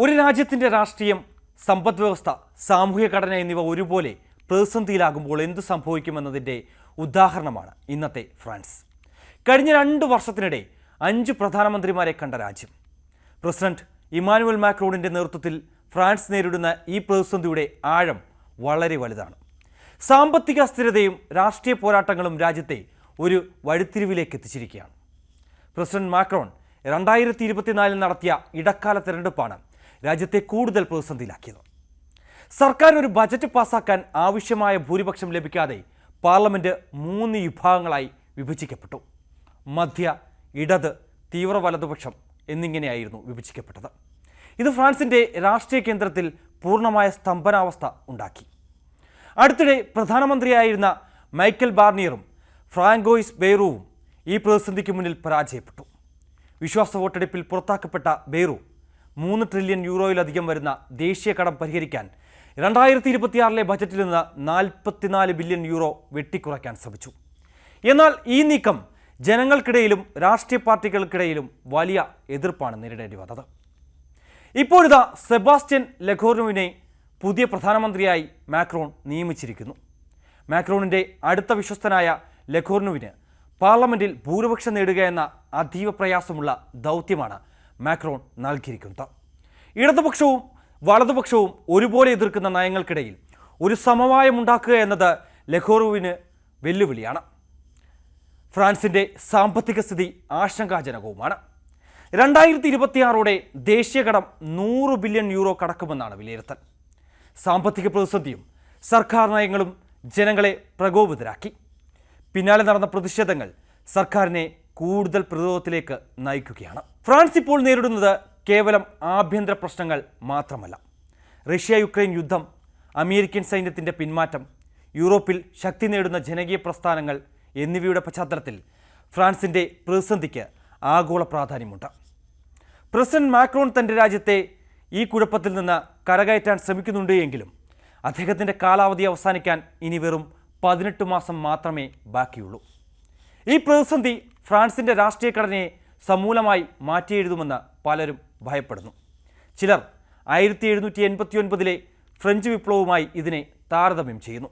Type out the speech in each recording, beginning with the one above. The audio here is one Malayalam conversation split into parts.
ഒരു രാജ്യത്തിൻ്റെ രാഷ്ട്രീയം, സമ്പദ് വ്യവസ്ഥ, സാമൂഹ്യ ഘടന എന്നിവ ഒരുപോലെ പ്രതിസന്ധിയിലാകുമ്പോൾ എന്ത് സംഭവിക്കുമെന്നതിൻ്റെ ഉദാഹരണമാണ് ഇന്നത്തെ ഫ്രാൻസ്. കഴിഞ്ഞ 2 വർഷത്തിനിടെ 5 പ്രധാനമന്ത്രിമാരെ കണ്ട രാജ്യം. പ്രസിഡന്റ് ഇമ്മാനുവൽ മാക്രോണിൻ്റെ നേതൃത്വത്തിൽ ഫ്രാൻസ് നേരിടുന്ന ഈ പ്രതിസന്ധിയുടെ ആഴം വളരെ വലുതാണ്. സാമ്പത്തിക അസ്ഥിരതയും രാഷ്ട്രീയ പോരാട്ടങ്ങളും രാജ്യത്തെ ഒരു വഴിത്തിരിവിലേക്ക് എത്തിച്ചിരിക്കുകയാണ്. പ്രസിഡന്റ് മാക്രോൺ 2024 നടത്തിയ ഇടക്കാല തെരഞ്ഞെടുപ്പാണ് രാജ്യത്തെ കൂടുതൽ പ്രതിസന്ധിയിലാക്കിയത്. സർക്കാർ ഒരു ബജറ്റ് പാസാക്കാൻ ആവശ്യമായ ഭൂരിപക്ഷം ലഭിക്കാതെ പാർലമെന്റ് 3 വിഭാഗങ്ങളായി വിഭജിക്കപ്പെട്ടു. മധ്യ, ഇടത്, തീവ്ര വലതുപക്ഷം എന്നിങ്ങനെയായിരുന്നു വിഭജിക്കപ്പെട്ടത്. ഇത് ഫ്രാൻസിൻ്റെ രാഷ്ട്രീയ കേന്ദ്രത്തിൽ പൂർണ്ണമായ സ്തംഭനാവസ്ഥ ഉണ്ടാക്കി. അടുത്തിടെ പ്രധാനമന്ത്രിയായിരുന്ന മൈക്കൽ ബാർണിയറും ഫ്രാങ്കോയിസ് ബെയ്റൂവും ഈ പ്രതിസന്ധിക്ക് മുന്നിൽ പരാജയപ്പെട്ടു. വിശ്വാസ വോട്ടെടുപ്പിൽ പുറത്താക്കപ്പെട്ട ബെയ്റൂ 3 ട്രില്യൺ യൂറോയിലധികം വരുന്ന ദേശീയ കടം പരിഹരിക്കാൻ 2026 ബജറ്റിൽ നിന്ന് 44 ബില്യൺ യൂറോ വെട്ടിക്കുറയ്ക്കാൻ ശ്രമിച്ചു. എന്നാൽ ഈ നീക്കം ജനങ്ങൾക്കിടയിലും രാഷ്ട്രീയ പാർട്ടികൾക്കിടയിലും വലിയ എതിർപ്പാണ് നേരിടേണ്ടി വന്നത്. ഇപ്പോഴിതാ സെബാസ്റ്റ്യൻ ലെകോർനുവിനെ പുതിയ പ്രധാനമന്ത്രിയായി മാക്രോൺ നിയമിച്ചിരിക്കുന്നു. മാക്രോണിൻ്റെ അടുത്ത വിശ്വസ്തനായ ലെകോർനുവിന് പാർലമെന്റിൽ ഭൂരിപക്ഷം നേടുക എന്ന അതീവ പ്രയാസമുള്ള ദൗത്യമാണ് മാക്രോൺ നൽകിയിരിക്കുന്നത്. ഇടതുപക്ഷവും വലതുപക്ഷവും ഒരുപോലെ എതിർക്കുന്ന നയങ്ങൾക്കിടയിൽ ഒരു സമവായമുണ്ടാക്കുക എന്നത് ലെകോർനുവിന് വെല്ലുവിളിയാണ്. ഫ്രാൻസിൻ്റെ സാമ്പത്തിക സ്ഥിതി ആശങ്കാജനകവുമാണ്. 2026 ദേശീയ കടം 100 ബില്യൺ യൂറോ കടക്കുമെന്നാണ് വിലയിരുത്തൽ. സാമ്പത്തിക പ്രതിസന്ധിയും സർക്കാർ നയങ്ങളും ജനങ്ങളെ പ്രകോപിതരാക്കി. പിന്നാലെ നടന്ന പ്രതിഷേധങ്ങൾ സർക്കാരിനെ കൂടുതൽ പ്രതിരോധത്തിലേക്ക് നയിക്കുകയാണ്. ഫ്രാൻസ് ഇപ്പോൾ നേരിടുന്നത് കേവലം ആഭ്യന്തര പ്രശ്നങ്ങൾ മാത്രമല്ല. റഷ്യ-യുക്രൈൻ യുദ്ധം, അമേരിക്കൻ സൈന്യത്തിൻ്റെ പിന്മാറ്റം, യൂറോപ്പിൽ ശക്തി നേടുന്ന ജനകീയ പ്രസ്ഥാനങ്ങൾ എന്നിവയുടെ പശ്ചാത്തലത്തിൽ ഫ്രാൻസിൻ്റെ പ്രതിസന്ധിക്ക് ആഗോള പ്രാധാന്യമുണ്ട്. പ്രസിഡന്റ് മാക്രോൺ തൻ്റെ രാജ്യത്തെ ഈ കുഴപ്പത്തിൽ നിന്ന് കരകയറ്റാൻ ശ്രമിക്കുന്നുണ്ട് എങ്കിലും അദ്ദേഹത്തിൻ്റെ കാലാവധി അവസാനിക്കാൻ ഇനി വെറും 18 മാസം മാത്രമേ ബാക്കിയുള്ളൂ. ഈ പ്രതിസന്ധി ഫ്രാൻസിൻ്റെ രാഷ്ട്രീയ ഘടനയെ സമൂലമായി മാറ്റിയെഴുതുമെന്ന് പലരും ഭയപ്പെടുന്നു. ചിലർ 1789 ഫ്രഞ്ച് വിപ്ലവവുമായി ഇതിനെ താരതമ്യം ചെയ്യുന്നു.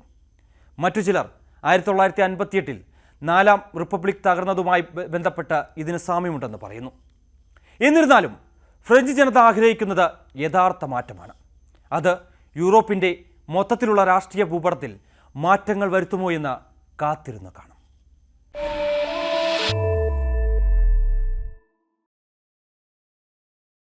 മറ്റു ചിലർ 1958 4ാം റിപ്പബ്ലിക് തകർന്നതുമായി ബന്ധപ്പെട്ട് ഇതിന് സാമ്യമുണ്ടെന്ന് പറയുന്നു. എന്നിരുന്നാലും ഫ്രഞ്ച് ജനത ആഗ്രഹിക്കുന്നത് യഥാർത്ഥ മാറ്റമാണ്. അത് യൂറോപ്പിൻ്റെ മൊത്തത്തിലുള്ള രാഷ്ട്രീയ ഭൂപടത്തിൽ മാറ്റങ്ങൾ വരുത്തുമോ എന്ന് കാത്തിരുന്ന് കാണാം.